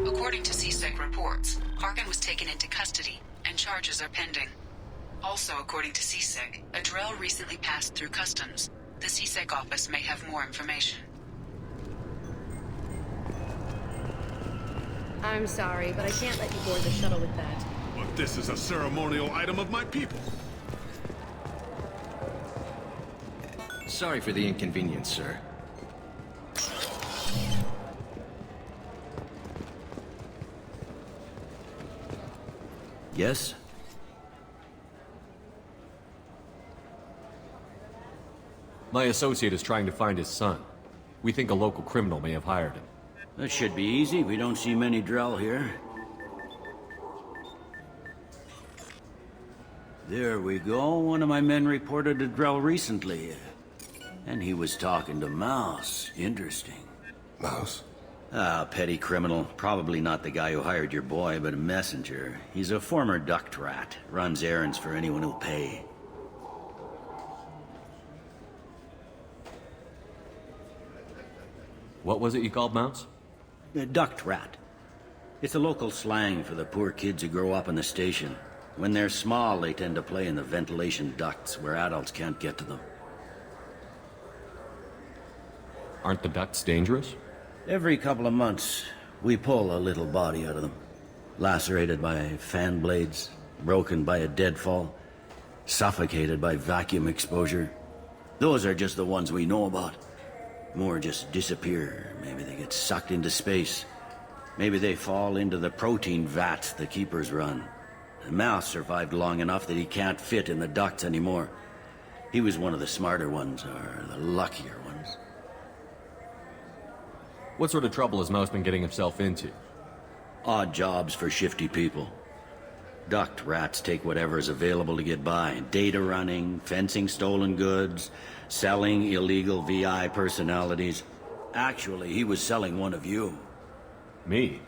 According to CSEC reports, Harkin was taken into custody, and charges are pending. Also, according to CSEC, a Drell recently passed through customs. The CSEC office may have more information. I'm sorry, but I can't let you board the shuttle with that. But this is a ceremonial item of my people. Sorry for the inconvenience, sir. Yes? My associate is trying to find his son. We think a local criminal may have hired him. That should be easy. We don't see many Drell here. There we go. One of my men reported a Drell recently. And he was talking to Mouse. Interesting. Mouse? Ah, petty criminal. Probably not the guy who hired your boy, but a messenger. He's a former duct rat. Runs errands for anyone who'll pay. What was it you called Mouse? A duct rat. It's a local slang for the poor kids who grow up in the station. When they're small, they tend to play in the ventilation ducts where adults can't get to them. Aren't the ducts dangerous? Every couple of months, we pull a little body out of them. Lacerated by fan blades, broken by a deadfall, suffocated by vacuum exposure. Those are just the ones we know about. More just disappear. Maybe they get sucked into space. Maybe they fall into the protein vats the keepers run. The Mouse survived long enough that he can't fit in the ducts anymore. He was one of the smarter ones, or the luckier ones. What sort of trouble has Mouse been getting himself into? Odd jobs for shifty people. Duct rats take whatever is available to get by. Data running, fencing stolen goods, selling illegal VI personalities. Actually, he was selling one of you. Me?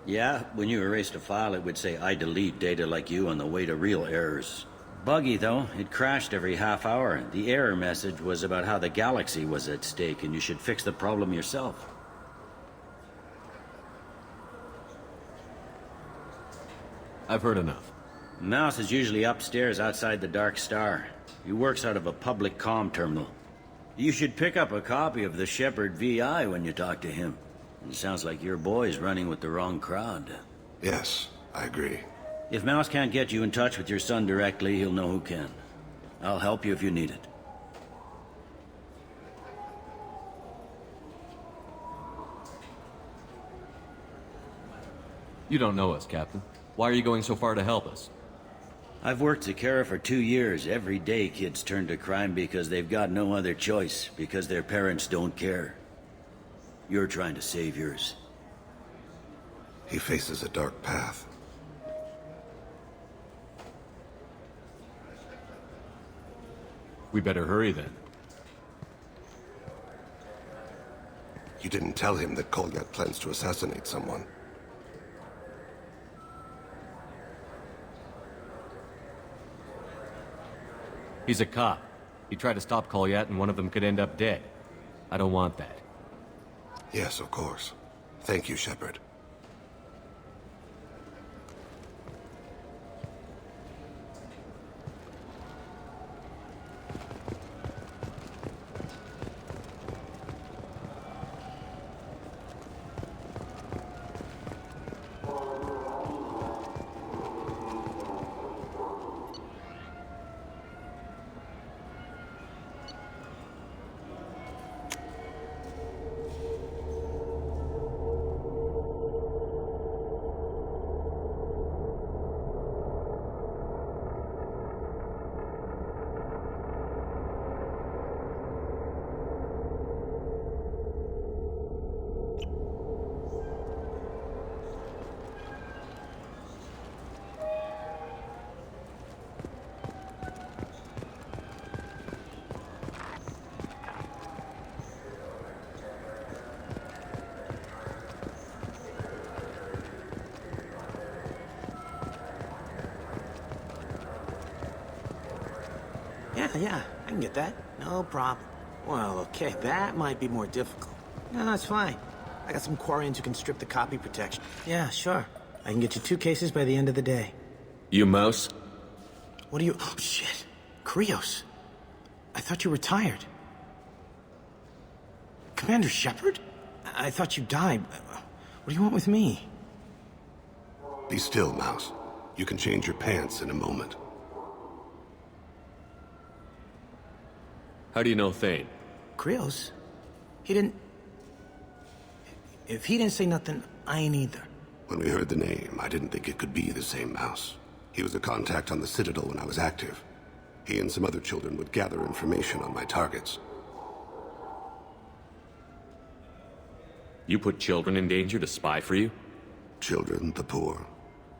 Yeah, when you erased a file, it would say, I delete data like you on the way to real errors. Buggy, though. It crashed every half hour. The error message was about how the galaxy was at stake, and you should fix the problem yourself. I've heard enough. Mouse is usually upstairs outside the Dark Star. He works out of a public comm terminal. You should pick up a copy of the Shepherd VI when you talk to him. It sounds like your boy's running with the wrong crowd. Yes, I agree. If Mouse can't get you in touch with your son directly, he'll know who can. I'll help you if you need it. You don't know us, Captain. Why are you going so far to help us? I've worked Zakera for 2 years. Every day kids turn to crime because they've got no other choice, because their parents don't care. You're trying to save yours. He faces a dark path. We better hurry then. You didn't tell him that Kolyat plans to assassinate someone. He's a cop. He tried to stop Kolyat and one of them could end up dead. I don't want that. Yes, of course. Thank you, Shepard. Yeah, I can get that. No problem. Well, okay, that might be more difficult. No, it's fine. I got some Quarians who can strip the copy protection. Yeah, sure. I can get you 2 cases by the end of the day. You mouse? What do you... Oh, shit. Krios. I thought you retired. Commander Shepard? I thought you died. What do you want with me? Be still, Mouse. You can change your pants in a moment. How do you know Thane? Krios? He didn't... If he didn't say nothing, I ain't either. When we heard the name, I didn't think it could be the same Mouse. He was a contact on the Citadel when I was active. He and some other children would gather information on my targets. You put children in danger to spy for you? Children, the poor.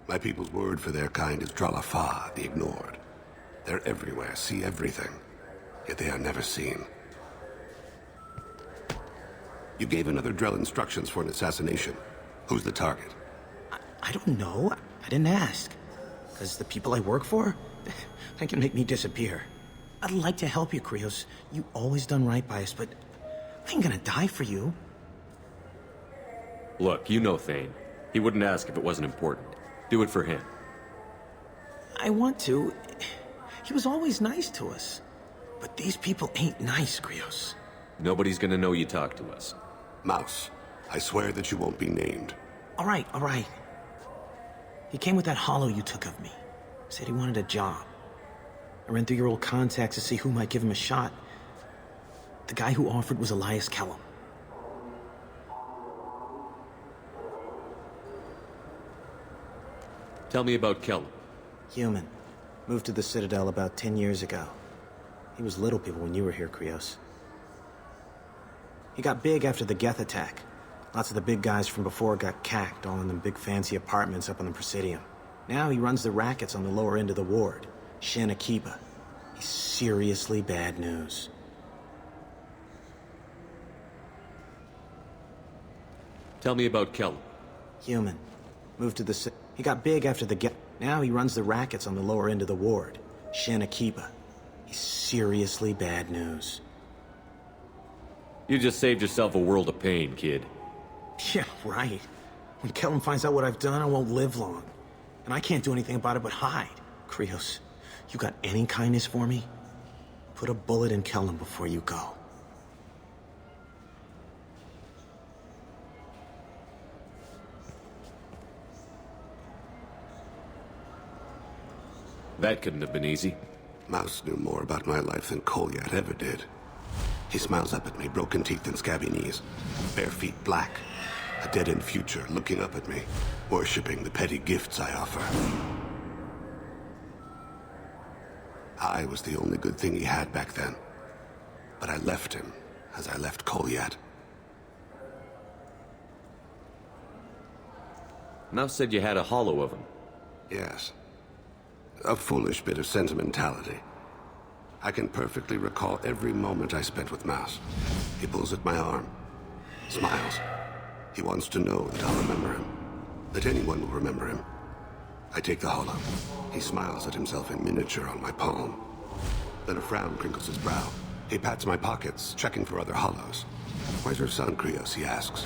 My people's word for their kind is Dralafa, the ignored. They're everywhere, see everything. Yet they are never seen. You gave another Drell instructions for an assassination. Who's the target? I don't know. I didn't ask. Because the people I work for, they can make me disappear. I'd like to help you, Krios. You always done right by us, but I ain't gonna die for you. Look, you know Thane. He wouldn't ask if it wasn't important. Do it for him. I want to. He was always nice to us. But these people ain't nice, Krios. Nobody's gonna know you talked to us. Mouse, I swear that you won't be named. All right, all right. He came with that hollow you took of me. Said he wanted a job. I ran through your old contacts to see who might give him a shot. The guy who offered was Elias Kellum. Tell me about Kellum. Human. Moved to the Citadel about 10 years ago. He was little people when you were here, Krios. He got big after the Geth attack. Lots of the big guys from before got cacked, all in them big fancy apartments up on the Presidium. Now he runs the rackets on the lower end of the ward, Shin Akiba. He's seriously bad news. Tell me about Kellum. Human. Moved to the He got big after the Geth. Now he runs the rackets on the lower end of the ward, Shin Akiba. He's seriously bad news. You just saved yourself a world of pain, kid. Yeah, right. When Kellum finds out what I've done, I won't live long. And I can't do anything about it but hide. Krios, you got any kindness for me? Put a bullet in Kellum before you go. That couldn't have been easy. Mouse knew more about my life than Kolyat ever did. He smiles up at me, broken teeth and scabby knees. Bare feet black. A dead-end future looking up at me, worshipping the petty gifts I offer. I was the only good thing he had back then. But I left him, as I left Kolyat. Mouse said you had a hollow of him. Yes. A foolish bit of sentimentality. I can perfectly recall every moment I spent with Mouse. He pulls at my arm, smiles. He wants to know that I'll remember him, that anyone will remember him. I take the hollow. He smiles at himself in miniature on my palm. Then a frown crinkles his brow. He pats my pockets, checking for other hollows. Where's your son, Krios, he asks.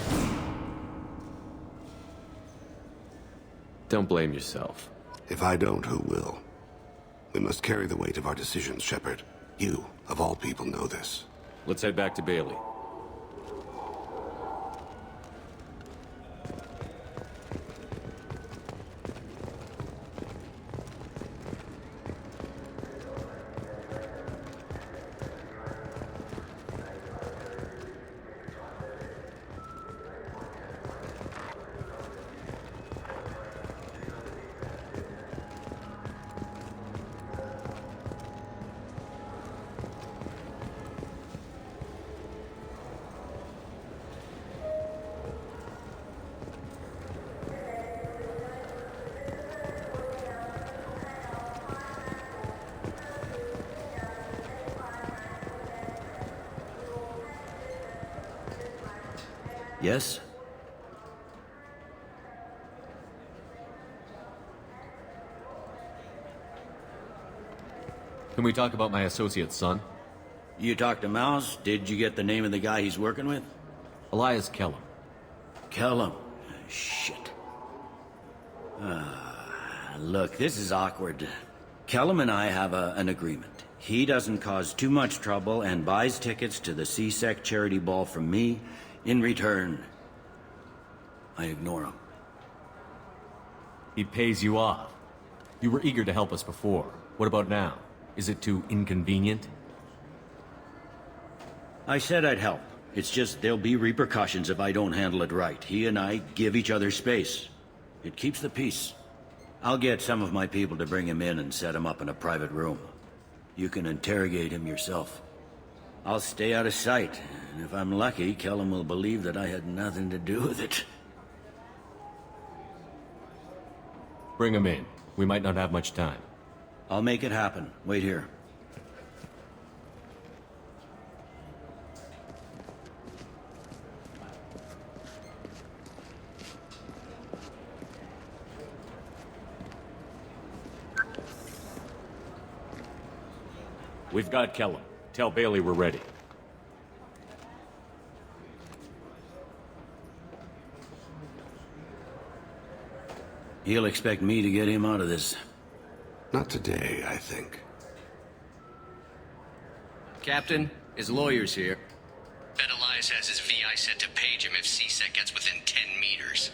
Don't blame yourself. If I don't, who will? We must carry the weight of our decisions, Shepard. You, of all people, know this. Let's head back to Bailey. Yes? Can we talk about my associate's son? You talked to Mouse? Did you get the name of the guy he's working with? Elias Kellum. Kellum. Shit. Look, this is awkward. Kellum and I have an agreement. He doesn't cause too much trouble and buys tickets to the CSEC charity ball from me. In return, I ignore him. He pays you off. You were eager to help us before. What about now? Is it too inconvenient? I said I'd help. It's just there'll be repercussions if I don't handle it right. He and I give each other space. It keeps the peace. I'll get some of my people to bring him in and set him up in a private room. You can interrogate him yourself. I'll stay out of sight, and if I'm lucky, Kellum will believe that I had nothing to do with it. Bring him in. We might not have much time. I'll make it happen. Wait here. We've got Kellum. Tell Bailey we're ready. He'll expect me to get him out of this. Not today, I think. Captain, his lawyer's here. Bet Elias has his VI set to page him if CSEC gets within 10 meters.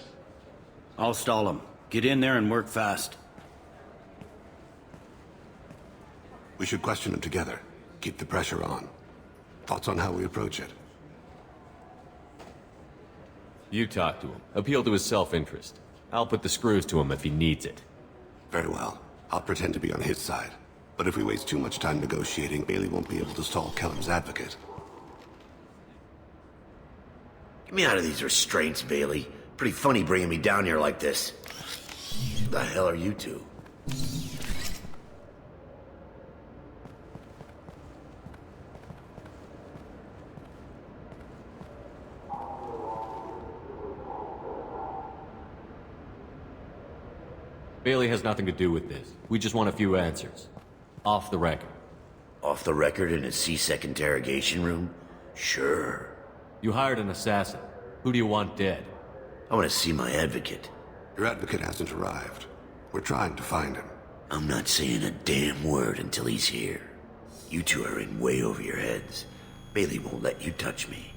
I'll stall him. Get in there and work fast. We should question him together. Keep the pressure on. Thoughts on how we approach it? You talk to him. Appeal to his self-interest. I'll put the screws to him if he needs it. Very well. I'll pretend to be on his side. But if we waste too much time negotiating, Bailey won't be able to stall Kellum's advocate. Get me out of these restraints, Bailey. Pretty funny bringing me down here like this. Who the hell are you two? Bailey has nothing to do with this. We just want a few answers. Off the record. Off the record in a CSEC interrogation room? Sure. You hired an assassin. Who do you want dead? I want to see my advocate. Your advocate hasn't arrived. We're trying to find him. I'm not saying a damn word until he's here. You two are in way over your heads. Bailey won't let you touch me.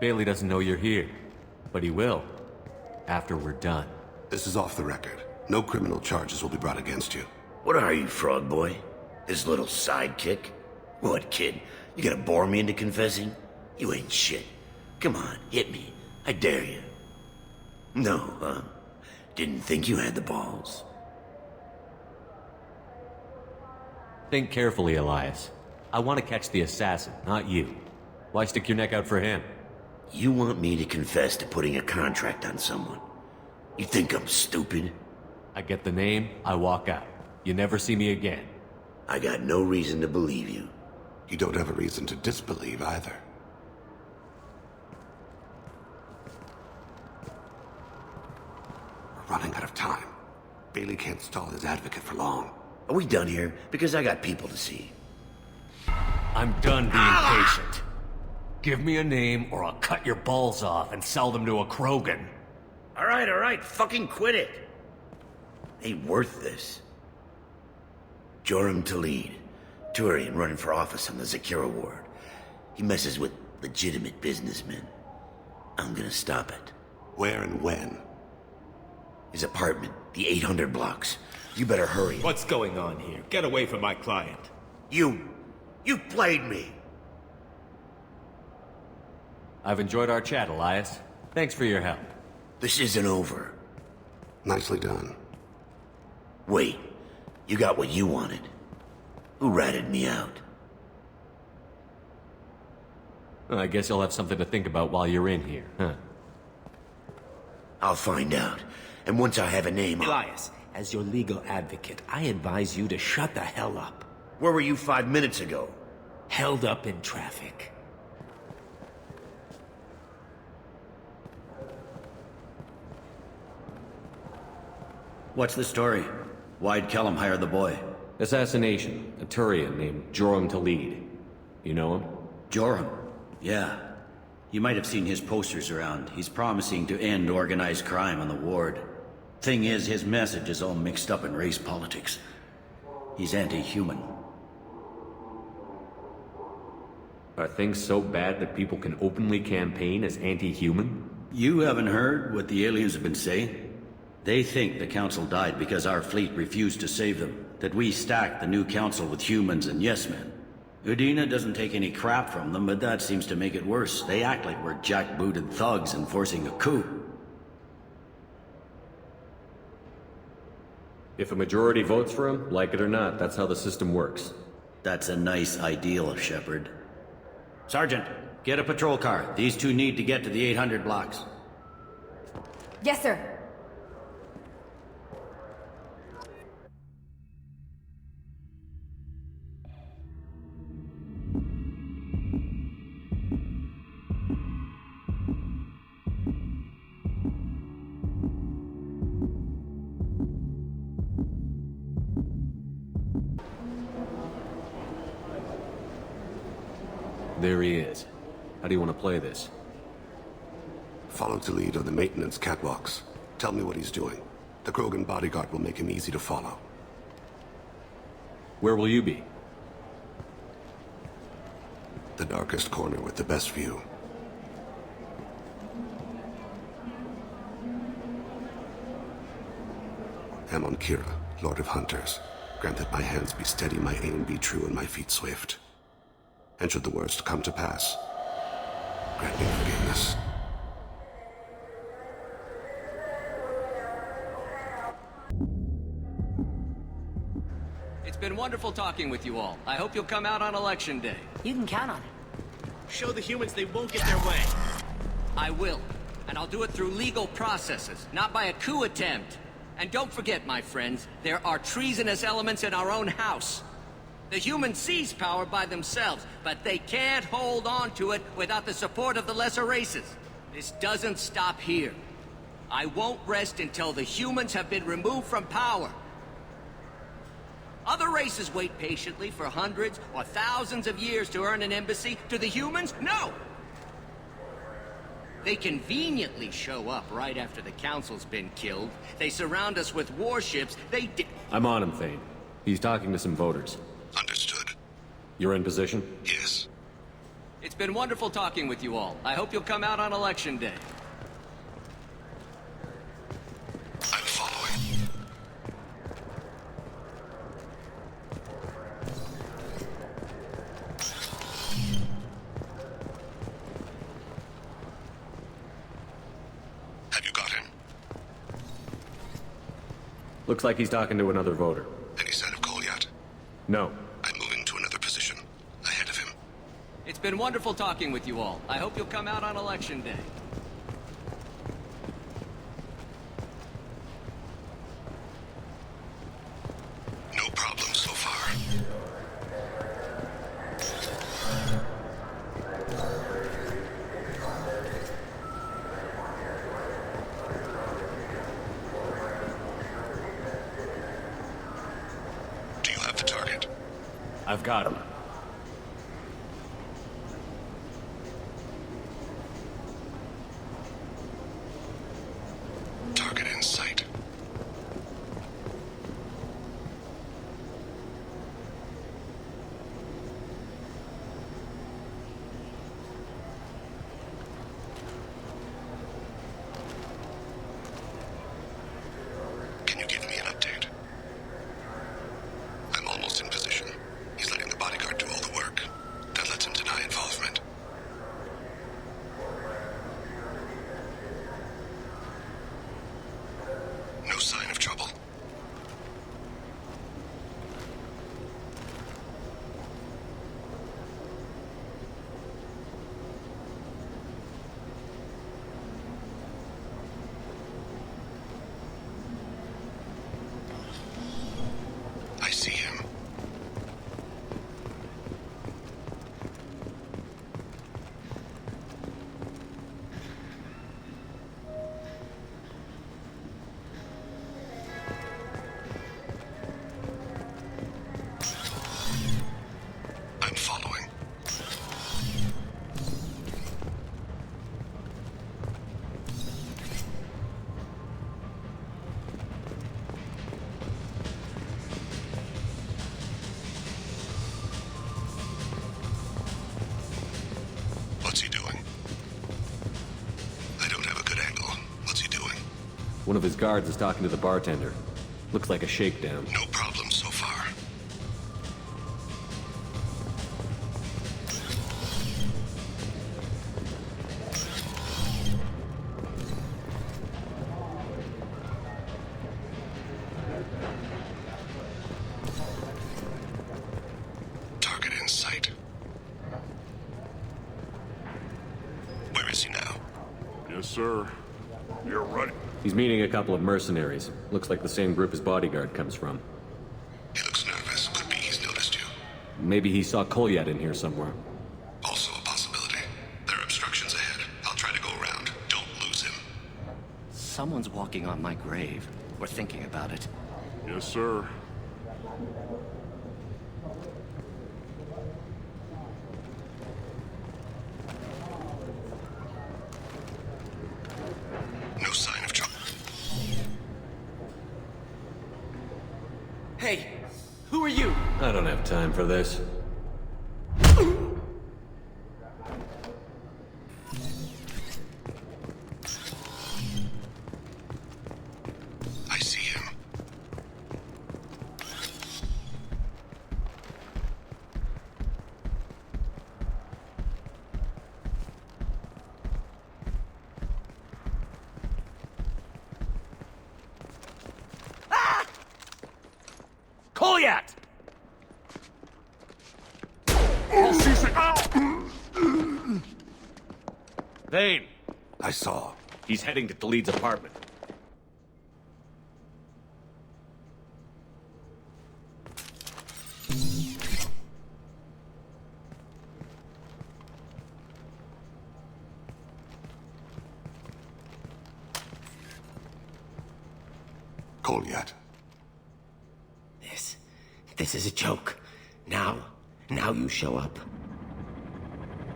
Bailey doesn't know you're here. But he will. After we're done. This is off the record. No criminal charges will be brought against you. What are you, frog boy? His little sidekick? What, kid? You gonna bore me into confessing? You ain't shit. Come on, hit me. I dare you. No, huh? Didn't think you had the balls. Think carefully, Elias. I want to catch the assassin, not you. Why stick your neck out for him? You want me to confess to putting a contract on someone? You think I'm stupid? I get the name, I walk out. You never see me again. I got no reason to believe you. You don't have a reason to disbelieve either. We're running out of time. Bailey can't stall his advocate for long. Are we done here? Because I got people to see. I'm done being patient. Give me a name or I'll cut your balls off and sell them to a Krogan. All right, fucking quit it. Ain't worth this. Joram Talid, Turian running for office on the Zakira ward. He messes with legitimate businessmen. I'm gonna stop it. Where and when? His apartment, the 800 blocks. You better hurry. What's going on here? Get away from my client. You played me. I've enjoyed our chat, Elias. Thanks for your help. This isn't over. Nicely done. Wait, you got what you wanted. Who ratted me out? Well, I guess you'll have something to think about while you're in here, huh? I'll find out. And once I have a name, Elias, as your legal advocate, I advise you to shut the hell up. Where were you 5 minutes ago? Held up in traffic. What's the story? Why'd Kellum hire the boy? Assassination. A Turian named Joram Talid. You know him? Joram. Yeah. You might have seen his posters around. He's promising to end organized crime on the ward. Thing is, his message is all mixed up in race politics. He's anti-human. Are things so bad that people can openly campaign as anti-human? You haven't heard what the aliens have been saying? They think the Council died because our fleet refused to save them. That we stacked the new Council with humans and yes-men. Udina doesn't take any crap from them, but that seems to make it worse. They act like we're jackbooted thugs enforcing a coup. If a majority votes for him, like it or not, that's how the system works. That's a nice ideal, Shepard. Sergeant, get a patrol car. These two need to get to the 800 blocks. Yes, sir. There he is. How do you want to play this? Follow to lead on the maintenance catwalks. Tell me what he's doing. The Krogan bodyguard will make him easy to follow. Where will you be? The darkest corner with the best view. Amon Kira, Lord of Hunters. Grant that my hands be steady, my aim be true, and my feet swift. And should the worst come to pass, grant me forgiveness. It's been wonderful talking with you all. I hope you'll come out on Election Day. You can count on it. Show the humans they won't get their way. I will. And I'll do it through legal processes, not by a coup attempt. And don't forget, my friends, there are treasonous elements in our own house. The humans seize power by themselves, but they can't hold on to it without the support of the lesser races. This doesn't stop here. I won't rest until the humans have been removed from power. Other races wait patiently for hundreds or thousands of years to earn an embassy. To the humans, no! They conveniently show up right after the Council's been killed. They surround us with warships. I'm on him, Thane. He's talking to some voters. Understood. You're in position? Yes. It's been wonderful talking with you all. I hope you'll come out on Election Day. I'm following. Have you got him? Looks like he's talking to another voter. Any sign of Kolyat? No. I'm moving to another position. Ahead of him. It's been wonderful talking with you all. I hope you'll come out on Election Day. No problem so far. Do you have the target? I've got him. Target in sight. Can you give me an update? I'm almost in position. He's letting the bodyguard One of his guards is talking to the bartender. Looks like a shakedown. No problem so far. Target in sight. Where is he now? Yes, sir. You're right. He's meeting a couple of mercenaries. Looks like the same group his bodyguard comes from. He looks nervous. Could be he's noticed you. Maybe he saw Kolyat in here somewhere. Also a possibility. There are obstructions ahead. I'll try to go around. Don't lose him. Someone's walking on my grave. Or thinking about it. Yes, sir. No sign of trouble. Hey! Who are you? I don't have time for this. I see him. Kolyat! Thane! I saw. He's heading to Taleed's apartment. Kolyat. This is a joke. Now you show up.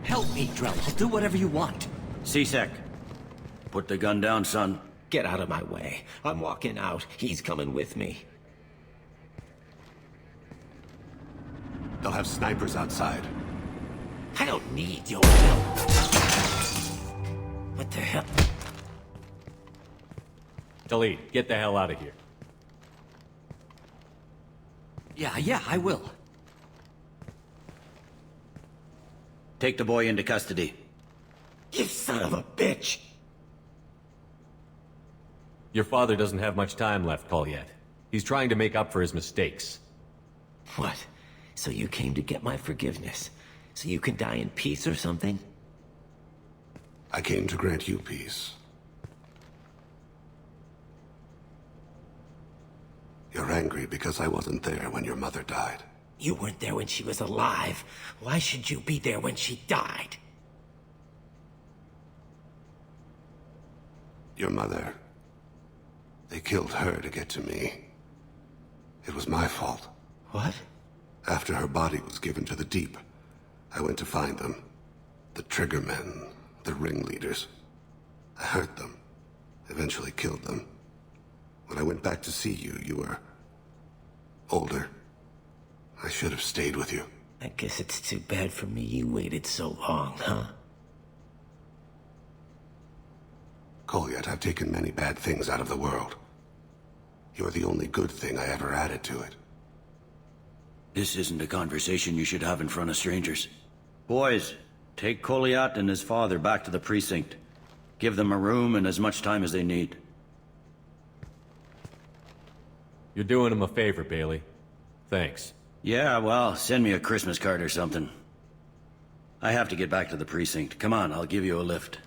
Help me, Drell. I'll do whatever you want. C-Sec. Put the gun down, son. Get out of my way. I'm walking out. He's coming with me. They'll have snipers outside. I don't need your help. What the hell? Taleed, get the hell out of here. Yeah, I will. Take the boy into custody. You son of a bitch! Your father doesn't have much time left, Kolyat. He's trying to make up for his mistakes. What? So you came to get my forgiveness? So you can die in peace or something? I came to grant you peace. You're angry because I wasn't there when your mother died. You weren't there when she was alive. Why should you be there when she died? Your mother... They killed her to get to me. It was my fault. What? After her body was given to the Deep, I went to find them. The Triggermen, the ringleaders. I hurt them. Eventually killed them. When I went back to see you, you were... older. I should have stayed with you. I guess it's too bad for me you waited so long, huh? Kolyat, I've taken many bad things out of the world. You're the only good thing I ever added to it. This isn't a conversation you should have in front of strangers. Boys, take Kolyat and his father back to the precinct. Give them a room and as much time as they need. You're doing him a favor, Bailey. Thanks. Yeah, well, send me a Christmas card or something. I have to get back to the precinct. Come on, I'll give you a lift.